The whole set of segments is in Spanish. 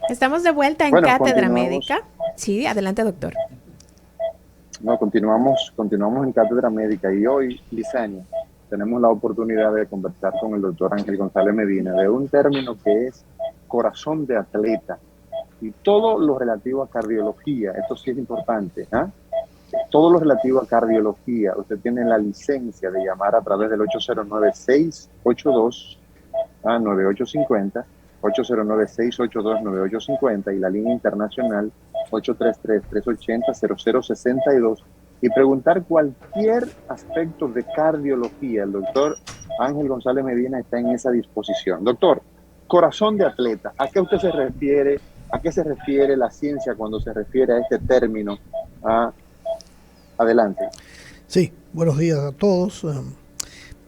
Estamos de vuelta en Bueno, Cátedra continuamos. Médica. Sí, adelante, doctor. No, continuamos en Cátedra Médica y hoy, Liceña, tenemos la oportunidad de conversar con el doctor Ángel González Medina de un término que es corazón de atleta y todo lo relativo a cardiología. Esto sí es importante, ¿ah? Todo lo relativo a cardiología. Usted tiene la licencia de llamar a través del 809-682 a 9850, 809-682-9850 y la línea internacional 833-380-0062 y preguntar cualquier aspecto de cardiología. El doctor Ángel González Medina está en esa disposición. Doctor, corazón de atleta, ¿a qué usted se refiere? ¿A qué se refiere la ciencia cuando se refiere a este término? Ah, adelante. Sí, buenos días a todos.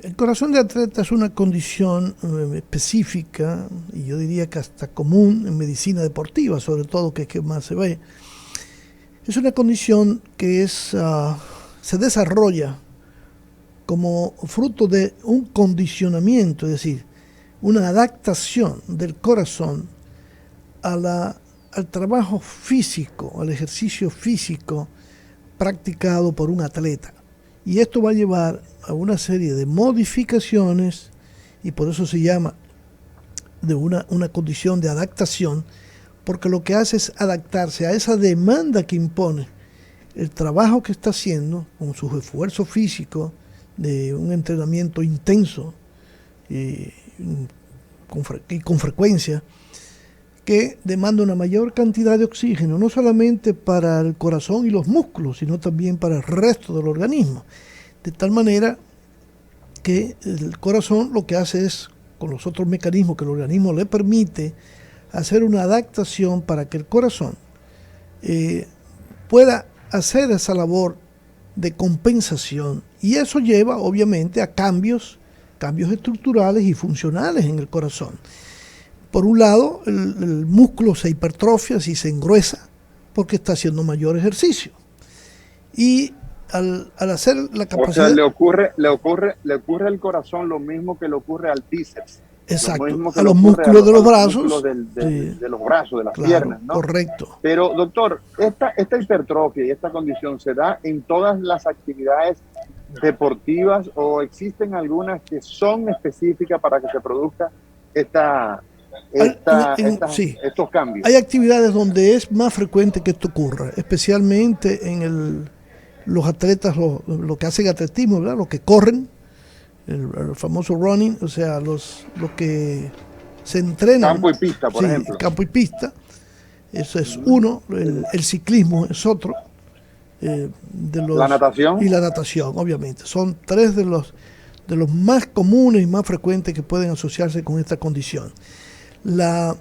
El corazón de atleta es una condición específica y yo diría que hasta común en medicina deportiva, sobre todo que es que más se ve. Es una condición que se desarrolla como fruto de un condicionamiento, es decir, una adaptación del corazón al trabajo físico, al ejercicio físico practicado por un atleta. Y esto va a llevar a una serie de modificaciones y por eso se llama de una condición de adaptación, porque lo que hace es adaptarse a esa demanda que impone el trabajo que está haciendo con sus esfuerzos físicos de un entrenamiento intenso y con frecuencia, que demanda una mayor cantidad de oxígeno, no solamente para el corazón y los músculos, sino también para el resto del organismo. De tal manera que el corazón lo que hace es, con los otros mecanismos que el organismo le permite, hacer una adaptación para que el corazón pueda hacer esa labor de compensación. Y eso lleva, obviamente, a cambios estructurales y funcionales en el corazón. Por un lado, el músculo se hipertrofia, si se engruesa, porque está haciendo mayor ejercicio. Y al hacer la O sea, capacidad, le ocurre al corazón lo mismo que le ocurre al bíceps, lo exacto, mismo que a le los ocurre músculos de a los los músculos brazos, sí, de los brazos, de las claro, piernas, ¿no? correcto. Pero, doctor, esta hipertrofia y esta condición se da en todas las actividades deportivas o existen algunas que son específicas para que se produzca esta, Sí, estos cambios. hay actividades donde es más frecuente que esto ocurra, especialmente los atletas, lo que hacen atletismo, ¿verdad? Los que corren, el famoso running, o sea, los que se entrenan, Campo y pista, por sí, ejemplo. campo y pista, eso es Uh uno, -huh. el ciclismo es otro, La y natación. la natación, obviamente. Son tres de los más comunes y más frecuentes que pueden asociarse con esta condición. La,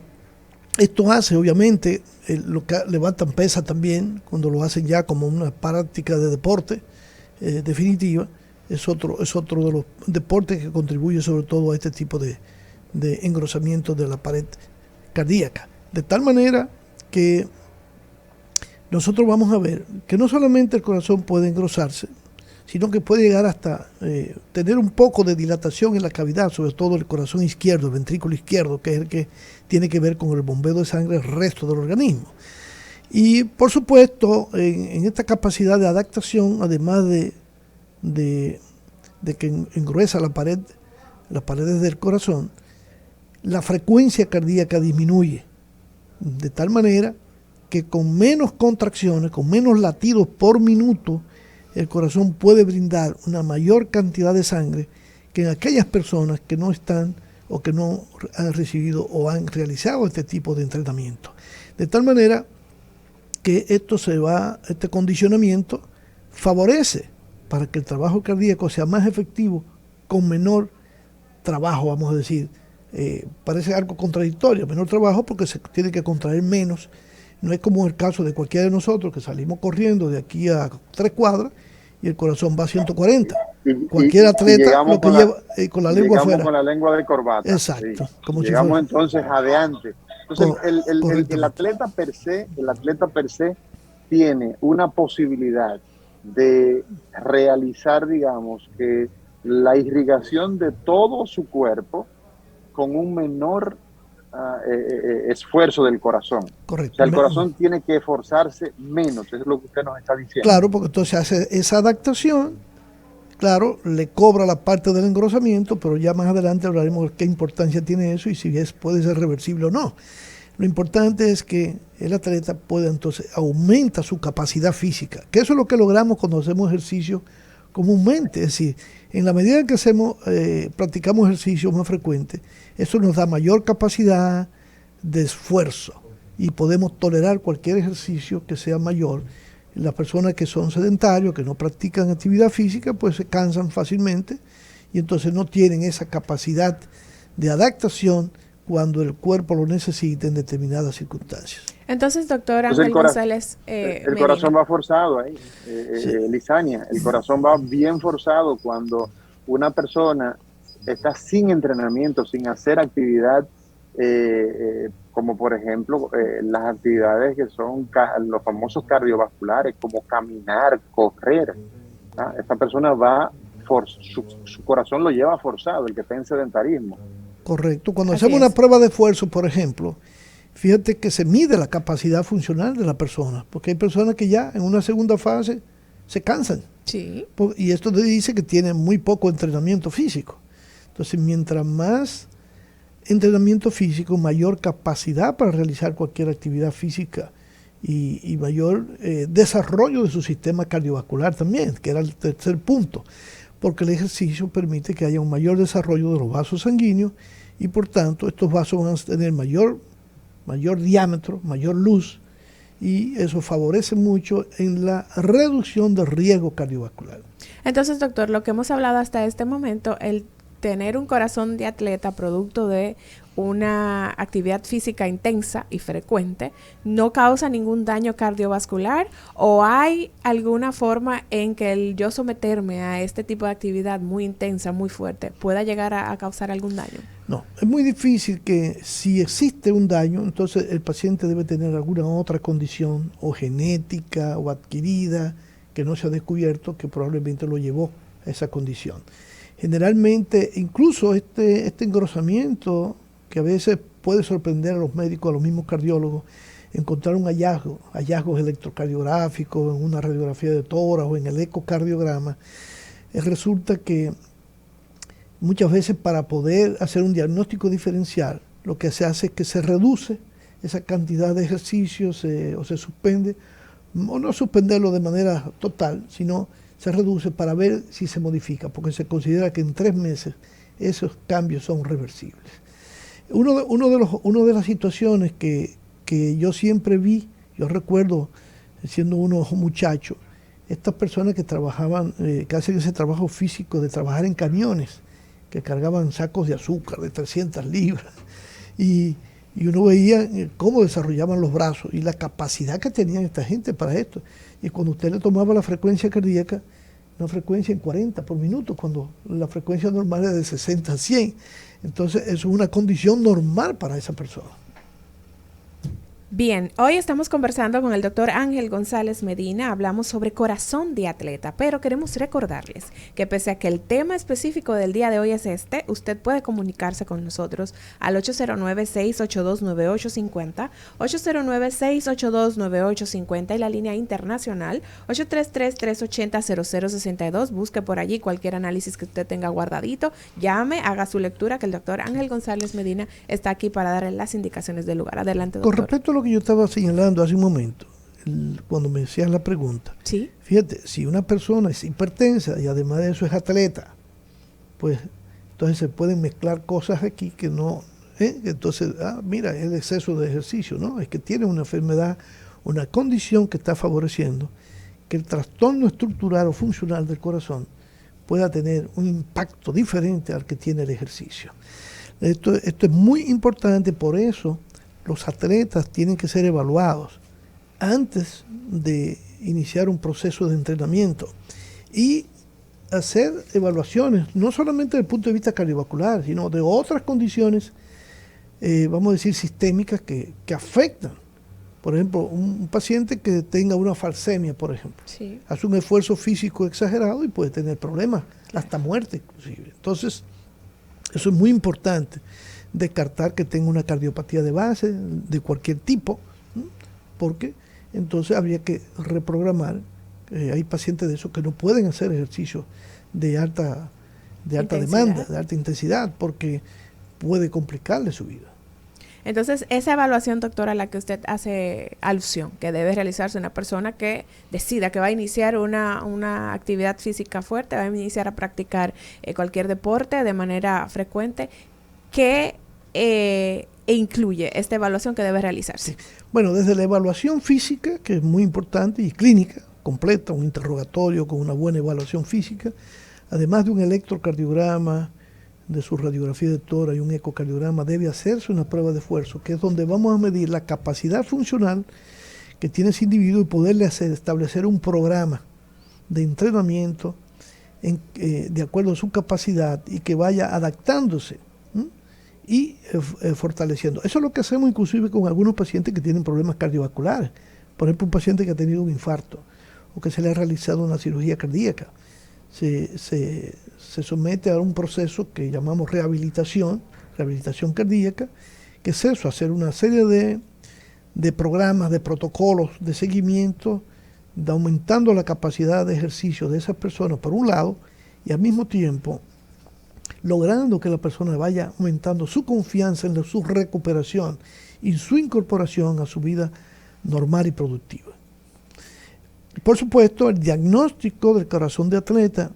Esto hace, obviamente, lo que levantan pesa también, cuando lo hacen ya como una práctica de deporte definitiva, es otro de los deportes que contribuye sobre todo a este tipo de engrosamiento de la pared cardíaca. De tal manera que nosotros vamos a ver que no solamente el corazón puede engrosarse, sino que puede llegar hasta tener un poco de dilatación en la cavidad, sobre todo el corazón izquierdo, el ventrículo izquierdo, que es el que tiene que ver con el bombeo de sangre al resto del organismo. Y por supuesto, en esta capacidad de adaptación, además de, de que engruesa las paredes del corazón, la frecuencia cardíaca disminuye, de tal manera que con menos contracciones, con menos latidos por minuto, el corazón puede brindar una mayor cantidad de sangre que en aquellas personas que no están o que no han recibido o han realizado este tipo de entrenamiento. De tal manera que este condicionamiento favorece para que el trabajo cardíaco sea más efectivo con menor trabajo, vamos a decir. Parece algo contradictorio, menor trabajo porque se tiene que contraer menos. No es como el caso de cualquiera de nosotros que salimos corriendo de aquí a 3 cuadras y el corazón va a 140. Cualquier Y atleta lo llegamos que lleva con la lengua llegamos afuera. con la lengua de corbata, sí. Exacto, como si fuera. Llegamos entonces jadeante. Entonces Correctamente. el atleta per se tiene una posibilidad de realizar, digamos, que la irrigación de todo su cuerpo con un menor esfuerzo del corazón. Correcto. O sea, el corazón tiene que esforzarse menos, eso es lo que usted nos está diciendo. Claro, porque entonces hace esa adaptación, claro, le cobra la parte del engrosamiento, pero ya más adelante hablaremos de qué importancia tiene eso y si puede ser reversible o no. Lo importante es que el atleta pueda entonces aumenta su capacidad física, que eso es lo que logramos cuando hacemos ejercicio comúnmente, es decir, en la medida en que practicamos ejercicio más frecuente, eso nos da mayor capacidad de esfuerzo y podemos tolerar cualquier ejercicio que sea mayor. Las personas que son sedentarios, que no practican actividad física, pues se cansan fácilmente y entonces no tienen esa capacidad de adaptación cuando el cuerpo lo necesita en determinadas circunstancias. Entonces, doctor Ángel González el corazón va forzado ahí, Sí. Lisania, el corazón va bien forzado cuando una persona está sin entrenamiento, sin hacer actividad, como por ejemplo las actividades que son los famosos cardiovasculares, como caminar, correr. ¿Ah? Esta persona su corazón lo lleva forzado, el que está en sedentarismo. Correcto. Cuando Así hacemos es. una prueba de esfuerzo, por ejemplo, fíjate que se mide la capacidad funcional de la persona, porque hay personas que ya en una segunda fase se cansan. Sí. Y esto te dice que tienen muy poco entrenamiento físico. Entonces, mientras más entrenamiento físico, mayor capacidad para realizar cualquier actividad física y mayor desarrollo de su sistema cardiovascular también, que era el tercer punto, porque el ejercicio permite que haya un mayor desarrollo de los vasos sanguíneos y por tanto estos vasos van a tener mayor diámetro, mayor luz y eso favorece mucho en la reducción del riesgo cardiovascular. Entonces, doctor, lo que hemos hablado hasta este momento, el tener un corazón de atleta producto de una actividad física intensa y frecuente no causa ningún daño cardiovascular, o hay alguna forma en que el yo someterme a este tipo de actividad muy intensa, muy fuerte, pueda llegar a causar algún daño. No, es muy difícil que si existe un daño, entonces el paciente debe tener alguna otra condición o genética o adquirida que no se ha descubierto que probablemente lo llevó a esa condición. Generalmente, incluso este engrosamiento que a veces puede sorprender a los médicos, a los mismos cardiólogos, encontrar un hallazgos electrocardiográficos en una radiografía de tórax o en el ecocardiograma, resulta que muchas veces para poder hacer un diagnóstico diferencial, lo que se hace es que se reduce esa cantidad de ejercicios o se suspende, o no suspenderlo de manera total, sino se reduce para ver si se modifica, porque se considera que en 3 meses esos cambios son reversibles. Una de las situaciones que yo siempre vi, yo recuerdo siendo unos muchachos, estas personas que trabajaban, que hacen ese trabajo físico de trabajar en camiones, que cargaban sacos de azúcar de 300 libras, y uno veía cómo desarrollaban los brazos y la capacidad que tenían esta gente para esto. Y cuando usted le tomaba la frecuencia cardíaca, una frecuencia en 40 por minuto, cuando la frecuencia normal es de 60 a 100. Entonces, eso es una condición normal para esa persona. Bien, hoy estamos conversando con el doctor Ángel González Medina, hablamos sobre corazón de atleta, pero queremos recordarles que pese a que el tema específico del día de hoy es este, usted puede comunicarse con nosotros al 809-682-9850, 809-682-9850 y la línea internacional 833-380-0062. Busque por allí cualquier análisis que usted tenga guardadito, llame, haga su lectura, que el doctor Ángel González Medina está aquí para darle las indicaciones del lugar. Adelante, doctor. Con respecto a lo que yo estaba señalando hace un momento, cuando me decías la pregunta, ¿Sí? Fíjate, si una persona es hipertensa y además de eso es atleta, pues entonces se pueden mezclar cosas aquí que no, entonces, mira, es el exceso de ejercicio, ¿no? Es que tiene una enfermedad, una condición que está favoreciendo que el trastorno estructural o funcional del corazón pueda tener un impacto diferente al que tiene el ejercicio. Esto es muy importante, por eso los atletas tienen que ser evaluados antes de iniciar un proceso de entrenamiento y hacer evaluaciones, no solamente desde el punto de vista cardiovascular, sino de otras condiciones, vamos a decir, sistémicas que afectan. Por ejemplo, un paciente que tenga una falsemia, por ejemplo, Sí. hace un esfuerzo físico exagerado y puede tener problemas, hasta muerte inclusive. Entonces, eso es muy importante. descartar que tenga una cardiopatía de base de cualquier tipo, porque entonces habría que reprogramar. Hay pacientes de esos que no pueden hacer ejercicio de alta demanda, de alta intensidad, porque puede complicarle su vida. Entonces, esa evaluación, doctora, a la que usted hace alusión, que debe realizarse una persona que decida que va a iniciar una actividad física fuerte, va a iniciar a practicar cualquier deporte de manera frecuente, ¿qué incluye esta evaluación que debe realizarse? Sí. Bueno, desde la evaluación física, que es muy importante, y clínica, completa, un interrogatorio con una buena evaluación física, además de un electrocardiograma, de su radiografía de tórax y un ecocardiograma, debe hacerse una prueba de esfuerzo, que es donde vamos a medir la capacidad funcional que tiene ese individuo y poderle establecer un programa de entrenamiento de acuerdo a su capacidad y que vaya adaptándose y fortaleciendo. Eso es lo que hacemos inclusive con algunos pacientes que tienen problemas cardiovasculares. Por ejemplo, un paciente que ha tenido un infarto o que se le ha realizado una cirugía cardíaca. Se somete a un proceso que llamamos rehabilitación cardíaca, que es eso, hacer una serie de programas, de protocolos de seguimiento, de aumentando la capacidad de ejercicio de esas personas por un lado, y al mismo tiempo logrando que la persona vaya aumentando su confianza en su recuperación y su incorporación a su vida normal y productiva. Por supuesto, el diagnóstico del corazón de atleta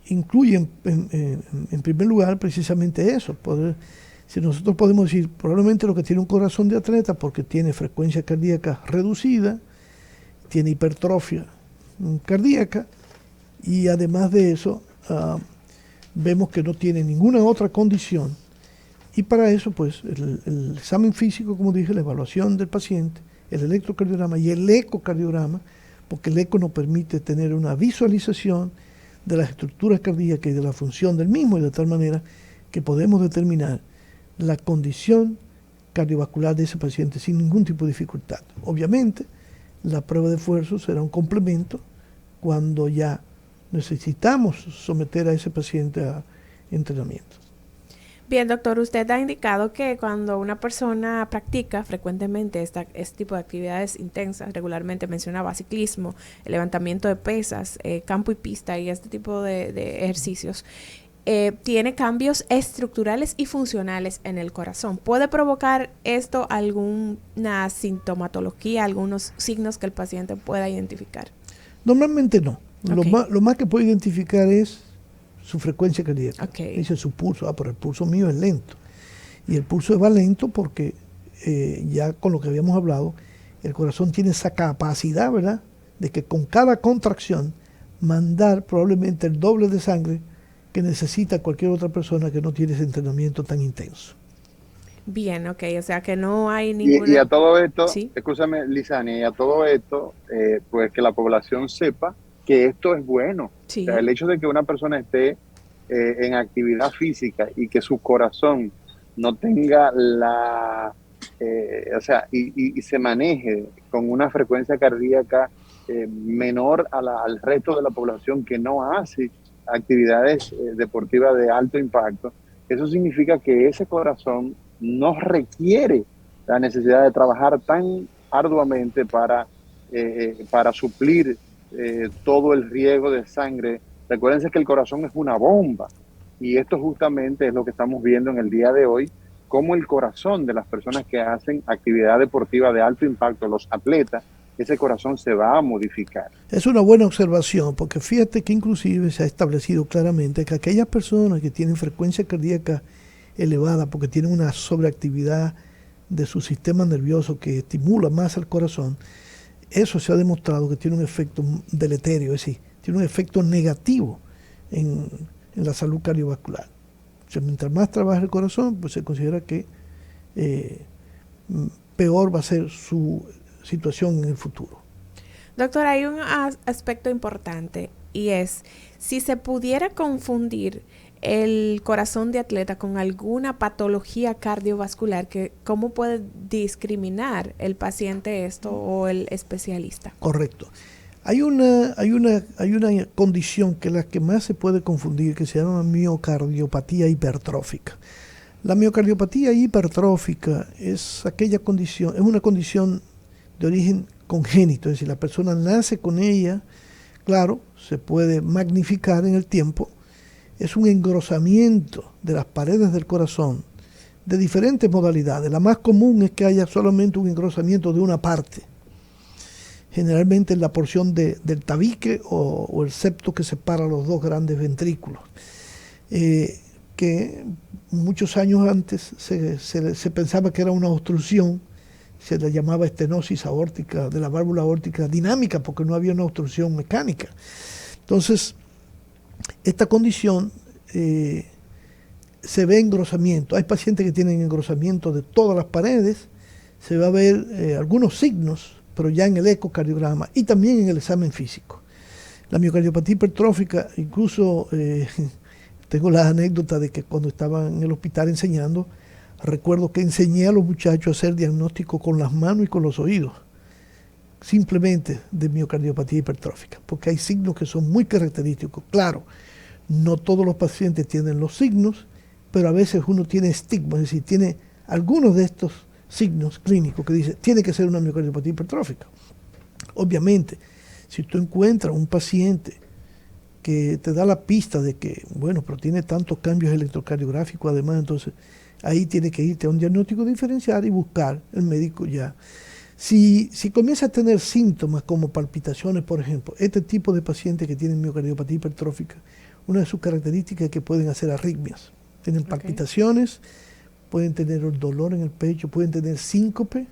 incluye en primer lugar precisamente eso. Si nosotros podemos decir, probablemente lo que tiene un corazón de atleta porque tiene frecuencia cardíaca reducida, tiene hipertrofia cardíaca y además de eso vemos que no tiene ninguna otra condición. Y para eso, pues, el examen físico, como dije, la evaluación del paciente, el electrocardiograma y el ecocardiograma, porque el eco nos permite tener una visualización de las estructuras cardíacas y de la función del mismo, y de tal manera que podemos determinar la condición cardiovascular de ese paciente sin ningún tipo de dificultad. Obviamente, la prueba de esfuerzo será un complemento cuando ya necesitamos someter a ese paciente a entrenamiento. Bien, doctor, usted ha indicado que cuando una persona practica frecuentemente este tipo de actividades intensas, regularmente mencionaba ciclismo, el levantamiento de pesas, campo y pista y este tipo de ejercicios, tiene cambios estructurales y funcionales en el corazón. ¿Puede provocar esto alguna sintomatología, algunos signos que el paciente pueda identificar? Normalmente no. Okay. Lo más que puede identificar es su frecuencia cardíaca. Okay. Dice su pulso, pero el pulso mío es lento. Y el pulso va lento porque ya con lo que habíamos hablado, el corazón tiene esa capacidad, ¿verdad?, de que con cada contracción mandar probablemente el doble de sangre que necesita cualquier otra persona que no tiene ese entrenamiento tan intenso. Bien, ok, o sea que no hay ninguna... Y a todo esto, ¿Sí? escúchame, Lizania, y a todo esto, pues que la población sepa que esto es bueno. Sí. O sea, el hecho de que una persona esté en actividad física y que su corazón no tenga y se maneje con una frecuencia cardíaca menor al resto de la población que no hace actividades deportivas de alto impacto, eso significa que ese corazón no requiere la necesidad de trabajar tan arduamente para suplir todo el riego de sangre. Recuérdense que el corazón es una bomba y esto justamente es lo que estamos viendo en el día de hoy, cómo el corazón de las personas que hacen actividad deportiva de alto impacto, los atletas, ese corazón se va a modificar. Es una buena observación, porque fíjate que inclusive se ha establecido claramente que aquellas personas que tienen frecuencia cardíaca elevada porque tienen una sobreactividad de su sistema nervioso que estimula más al corazón, eso se ha demostrado que tiene un efecto deleterio, es decir, tiene un efecto negativo en la salud cardiovascular. O sea, mientras más trabaja el corazón, pues se considera que peor va a ser su situación en el futuro. Doctor, hay un aspecto importante y es, si se pudiera confundir el corazón de atleta con alguna patología cardiovascular, ¿cómo puede discriminar el paciente esto o el especialista? Correcto. Hay una condición que es la que más se puede confundir, que se llama miocardiopatía hipertrófica. La miocardiopatía hipertrófica es es una condición de origen congénito, es decir, la persona nace con ella, claro, se puede magnificar en el tiempo, es un engrosamiento de las paredes del corazón de diferentes modalidades. La más común es que haya solamente un engrosamiento de una parte, generalmente en la porción del tabique o el septo que separa los dos grandes ventrículos, que muchos años antes se pensaba que era una obstrucción, se le llamaba estenosis aórtica, de la válvula aórtica dinámica, porque no había una obstrucción mecánica. Entonces, esta condición se ve engrosamiento. Hay pacientes que tienen engrosamiento de todas las paredes, se va a ver algunos signos, pero ya en el ecocardiograma y también en el examen físico. La miocardiopatía hipertrófica, incluso tengo la anécdota de que cuando estaba en el hospital enseñando, recuerdo que enseñé a los muchachos a hacer diagnóstico con las manos y con los oídos, simplemente de miocardiopatía hipertrófica, porque hay signos que son muy característicos. Claro, no todos los pacientes tienen los signos, pero a veces uno tiene estigmas, es decir, tiene algunos de estos signos clínicos que dice, tiene que ser una miocardiopatía hipertrófica. Obviamente, si tú encuentras un paciente que te da la pista de que, bueno, pero tiene tantos cambios electrocardiográficos, además, entonces ahí tiene que irte a un diagnóstico diferencial y buscar el médico ya. Si comienza a tener síntomas como palpitaciones, por ejemplo, este tipo de pacientes que tienen miocardiopatía hipertrófica, una de sus características es que pueden hacer arritmias. Tienen palpitaciones, pueden tener dolor en el pecho, pueden tener síncope,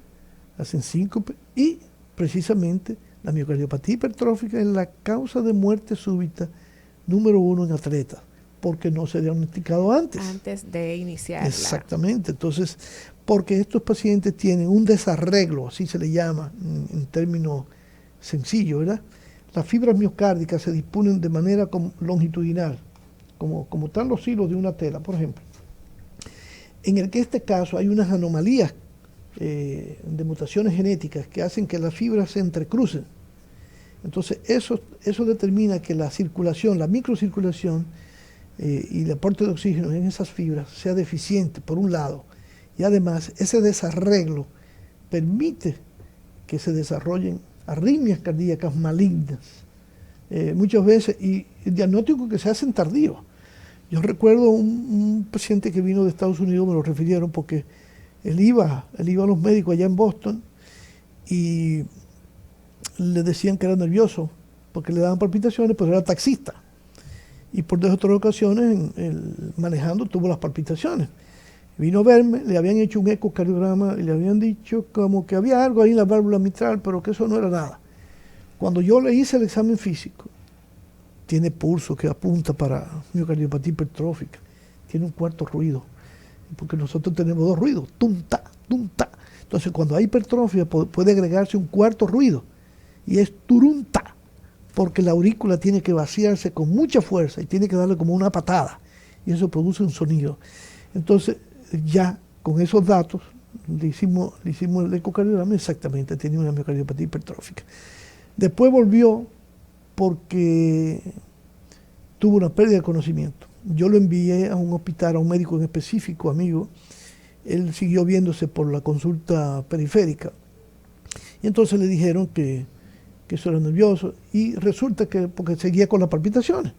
hacen síncope, y precisamente la miocardiopatía hipertrófica es la causa de muerte súbita número 1 en atletas, porque no se ha diagnosticado antes. Antes de iniciar. Exactamente. Entonces, porque estos pacientes tienen un desarreglo, así se le llama en términos sencillos, ¿verdad? Las fibras miocárdicas se disponen de manera longitudinal, como están los hilos de una tela, por ejemplo. En este caso hay unas anomalías de mutaciones genéticas que hacen que las fibras se entrecrucen. Entonces eso determina que la circulación, la microcirculación y el aporte de oxígeno en esas fibras sea deficiente, por un lado, y además ese desarreglo permite que se desarrollen arritmias cardíacas malignas, muchas veces, y el diagnóstico que se hacen tardío. Yo recuerdo un paciente que vino de Estados Unidos, me lo refirieron porque él iba a los médicos allá en Boston y le decían que era nervioso porque le daban palpitaciones, pero era taxista. Y por 2 o 3 ocasiones, manejando, tuvo las palpitaciones. Vino a verme, le habían hecho un ecocardiograma y le habían dicho como que había algo ahí en la válvula mitral, pero que eso no era nada. Cuando yo le hice el examen físico, tiene pulso que apunta para miocardiopatía hipertrófica, tiene un cuarto ruido, porque nosotros tenemos 2 ruidos, tum-ta, tum-ta. Entonces, cuando hay hipertrofia puede agregarse un cuarto ruido, y es turunta, porque la aurícula tiene que vaciarse con mucha fuerza y tiene que darle como una patada, y eso produce un sonido. Entonces, ya con esos datos, le hicimos el ecocardiograma, exactamente, tenía una miocardiopatía hipertrófica. Después volvió porque tuvo una pérdida de conocimiento. Yo lo envié a un hospital, a un médico en específico, amigo. Él siguió viéndose por la consulta periférica. Y entonces le dijeron que eso era nervioso. Y resulta que, porque seguía con las palpitaciones.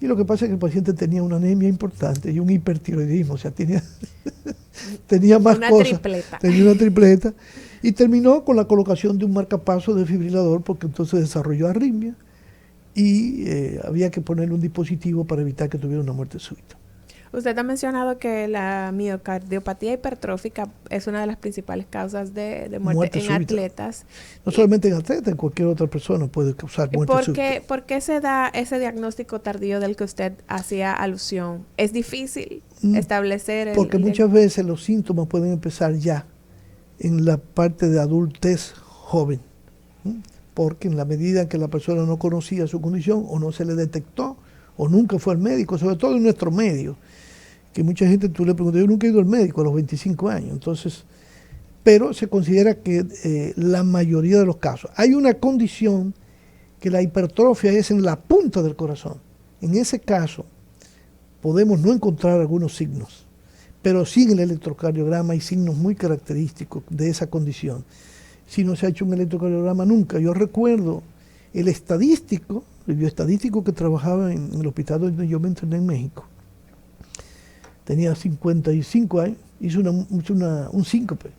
Y lo que pasa es que el paciente tenía una anemia importante y un hipertiroidismo. O sea, tenía más cosas. Tenía una tripleta. Y terminó con la colocación de un marcapaso de fibrilador, porque entonces desarrolló arritmia. Y había que ponerle un dispositivo para evitar que tuviera una muerte súbita. Usted ha mencionado que la miocardiopatía hipertrófica es una de las principales causas de muerte en súbita. Atletas. No solamente en atletas, en cualquier otra persona puede causar muerte súbita. ¿Por qué se da ese diagnóstico tardío del que usted hacía alusión? ¿Es difícil establecer Porque muchas veces los síntomas pueden empezar ya en la parte de adultez joven. Porque en la medida en que la persona no conocía su condición o no se le detectó o nunca fue al médico, sobre todo en nuestro medio, que mucha gente tú le preguntas, yo nunca he ido al médico a los 25 años, entonces, pero se considera que la mayoría de los casos. Hay una condición que la hipertrofia es en la punta del corazón. En ese caso podemos no encontrar algunos signos, pero sin el electrocardiograma hay signos muy característicos de esa condición. Si no se ha hecho un electrocardiograma nunca. Yo recuerdo el bioestadístico que trabajaba en el hospital donde yo me interné en México. Tenía 55 años, hizo un síncope.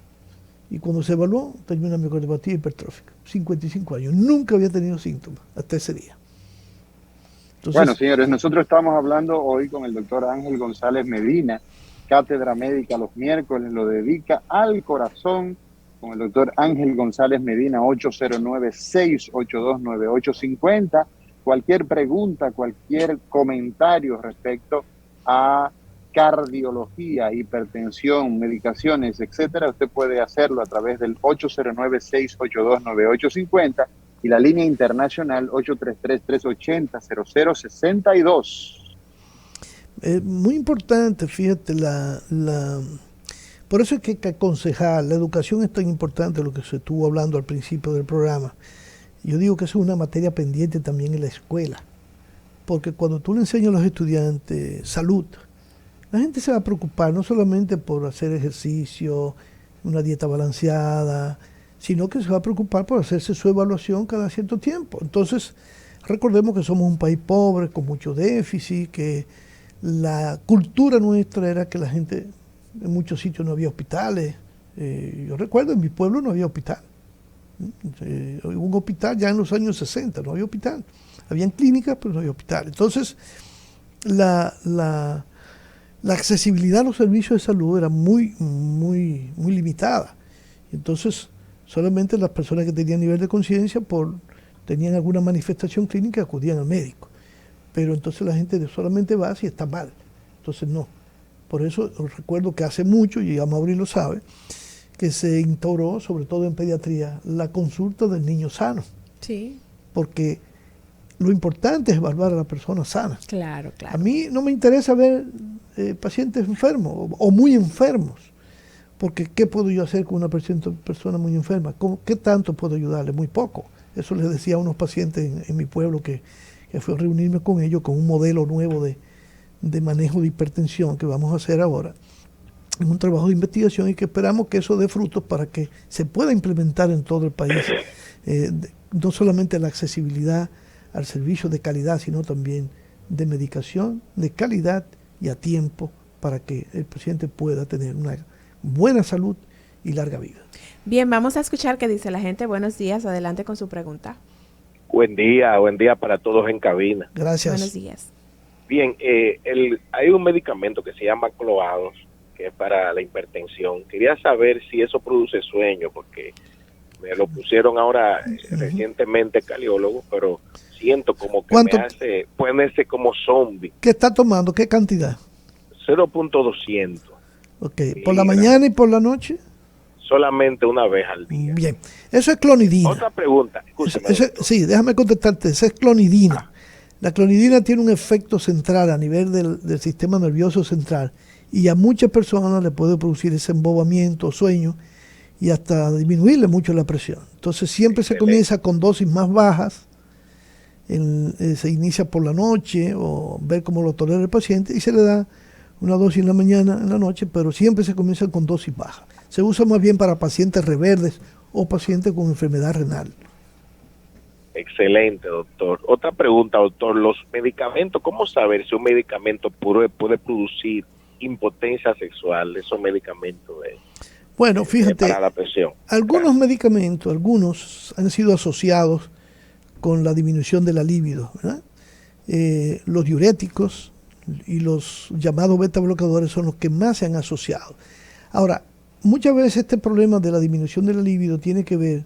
Y cuando se evaluó, tenía una miocardiopatía hipertrófica. 55 años. Nunca había tenido síntomas hasta ese día. Entonces, bueno, señores, nosotros estamos hablando hoy con el doctor Ángel González Medina, cátedra médica los miércoles, lo dedica al corazón, con el doctor Ángel González Medina, 809-682-9850. Cualquier pregunta, cualquier comentario respecto a cardiología, hipertensión, medicaciones, etcétera, usted puede hacerlo a través del 809-682-9850 y la línea internacional 833-380-0062. Muy importante, fíjate, por eso es que hay que aconsejar, la educación es tan importante, lo que se estuvo hablando al principio del programa. Yo digo que eso es una materia pendiente también en la escuela, porque cuando tú le enseñas a los estudiantes salud, la gente se va a preocupar no solamente por hacer ejercicio, una dieta balanceada, sino que se va a preocupar por hacerse su evaluación cada cierto tiempo. Entonces, recordemos que somos un país pobre, con mucho déficit, que la cultura nuestra era que la gente, en muchos sitios no había hospitales. Yo recuerdo, en mi pueblo no había hospital. Hubo un hospital ya en los años 60, no había hospital. Habían clínicas, pero no había hospital. Entonces, la accesibilidad a los servicios de salud era muy limitada. Entonces, solamente las personas que tenían nivel de conciencia tenían alguna manifestación clínica acudían al médico. Pero entonces la gente solamente va si está mal. Entonces no. Por eso recuerdo que hace mucho, y ya Mauri lo sabe, que se instauró, sobre todo en pediatría, la consulta del niño sano. Sí. Porque lo importante es evaluar a la persona sana. Claro, claro. A mí no me interesa ver pacientes enfermos o muy enfermos, porque ¿qué puedo yo hacer con una persona muy enferma? ¿Qué tanto puedo ayudarle? Muy poco. Eso les decía a unos pacientes en mi pueblo que fui a reunirme con ellos con un modelo nuevo de manejo de hipertensión que vamos a hacer ahora. Es un trabajo de investigación y que esperamos que eso dé frutos para que se pueda implementar en todo el país, no solamente la accesibilidad al servicio de calidad, sino también de medicación de calidad y a tiempo para que el paciente pueda tener una buena salud y larga vida. Bien, vamos a escuchar qué dice la gente. Buenos días, adelante con su pregunta. Buen día para todos en cabina. Gracias. Buenos días. Bien, hay un medicamento que se llama Cloados, que es para la hipertensión. Quería saber si eso produce sueño, porque me lo pusieron ahora recientemente cardiólogo, pero siento como que me hace ponerse como zombie. ¿Qué está tomando? ¿Qué cantidad? 0.200. Ok, ¿por la mañana y por la noche? Solamente una vez al día. Bien, eso es clonidina. Otra pregunta, escúchame. Sí, déjame contestarte, eso es clonidina. La clonidina tiene un efecto central a nivel del sistema nervioso central y a muchas personas le puede producir ese embobamiento, sueño y hasta disminuirle mucho la presión. Entonces siempre se comienza con dosis más bajas, se inicia por la noche o ver cómo lo tolera el paciente y se le da una dosis en la mañana, en la noche, pero siempre se comienza con dosis bajas. Se usa más bien para pacientes reverdes o pacientes con enfermedad renal. Excelente, doctor. Otra pregunta, doctor. Los medicamentos, ¿cómo saber si un medicamento puede producir impotencia sexual? Esos medicamentos bueno, fíjate, para la presión. Algunos medicamentos, algunos han sido asociados con la disminución de la libido, ¿verdad? Los diuréticos y los llamados beta bloqueadores son los que más se han asociado. Ahora, muchas veces este problema de la disminución de la libido tiene que ver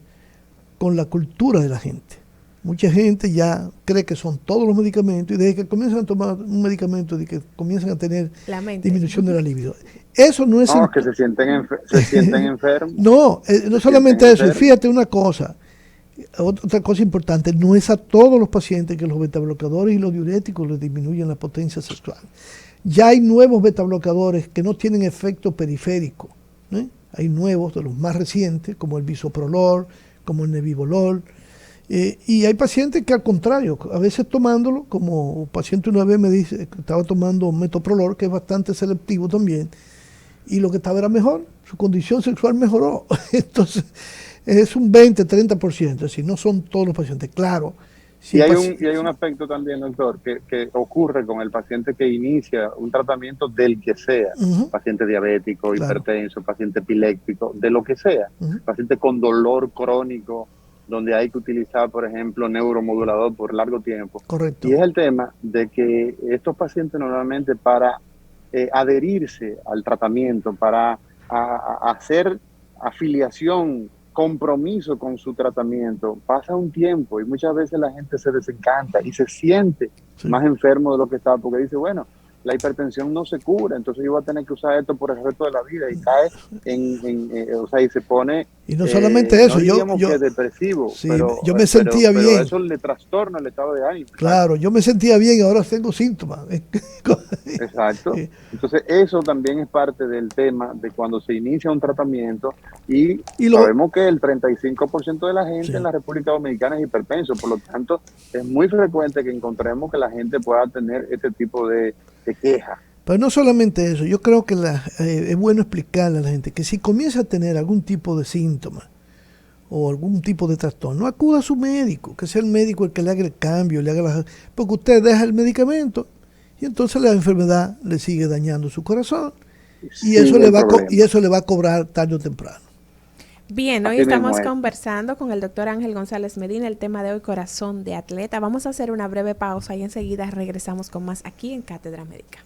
con la cultura de la gente. Mucha gente ya cree que son todos los medicamentos y desde que comienzan a tomar un medicamento y que comienzan a tener disminución de la libido. Eso no es... No, que se sienten enfermos. No, no solamente eso. Enfermos. Fíjate una cosa, otra cosa importante, no es a todos los pacientes que los betabloqueadores y los diuréticos les disminuyen la potencia sexual. Ya hay nuevos betabloqueadores que no tienen efecto periférico. Hay nuevos, de los más recientes, como el bisoprolol, como el nebivolol. Y hay pacientes que al contrario, a veces tomándolo, como un paciente una vez me dice que estaba tomando metoprolol, que es bastante selectivo también, y lo que estaba era mejor, su condición sexual mejoró. Entonces, es un 20-30%, es decir, no son todos los pacientes, claro. Y hay un aspecto también, doctor, que ocurre con el paciente que inicia un tratamiento del que sea, paciente diabético, hipertenso, paciente epiléptico, de lo que sea, paciente con dolor crónico, donde hay que utilizar, por ejemplo, neuromodulador por largo tiempo. Correcto. Y es el tema de que estos pacientes normalmente para adherirse al tratamiento, para hacer afiliación, compromiso con su tratamiento, pasa un tiempo y muchas veces la gente se desencanta y se siente más enfermo de lo que estaba, porque dice, bueno, la hipertensión no se cura, entonces yo voy a tener que usar esto por el resto de la vida, y cae o sea, y se pone, y no solamente eso, no digamos que depresivo, sí, pero yo me sentía bien, pero eso le trastorna el estado de ánimo. Claro, yo me sentía bien y ahora tengo síntomas. Exacto. Entonces eso también es parte del tema de cuando se inicia un tratamiento, y sabemos que el 35% de la gente en la República Dominicana es hipertenso, por lo tanto es muy frecuente que encontremos que la gente pueda tener este tipo de queja. Pero no solamente eso, yo creo que es bueno explicarle a la gente que si comienza a tener algún tipo de síntoma o algún tipo de trastorno, acuda a su médico, que sea el médico el que le haga el cambio, porque usted deja el medicamento y entonces la enfermedad le sigue dañando su corazón y eso le va a cobrar tarde o temprano. Bien, hoy estamos conversando con el doctor Ángel González Medina, el tema de hoy, corazón de atleta. Vamos a hacer una breve pausa y enseguida regresamos con más aquí en Cátedra Médica.